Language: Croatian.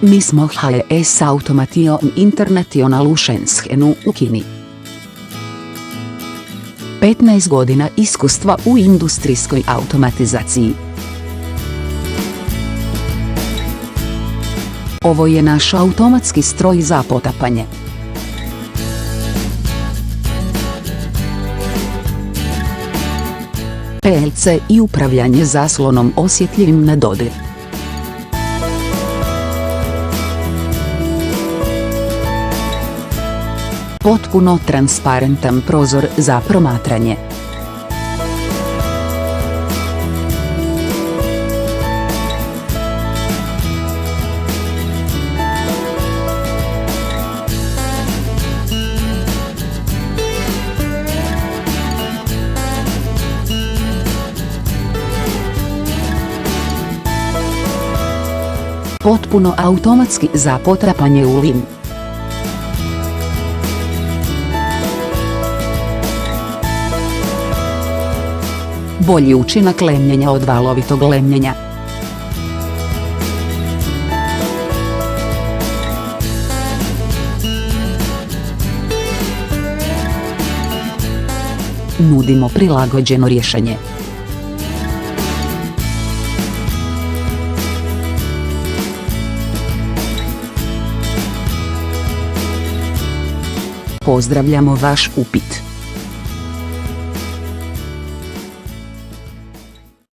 Mi smo HS Automation International u Shenzhenu u Kini. 15 godina iskustva u industrijskoj automatizaciji. Ovo je naš automatski stroj za potapanje. PLC i upravljanje zaslonom osjetljivim na dodir. Potpuno transparentan prozor za promatranje. Potpuno automatski za potapanje u lin. Bolji učinak lemljenja od valovitog lemljenja. Nudimo prilagođeno rješenje. Pozdravljamo vaš upit.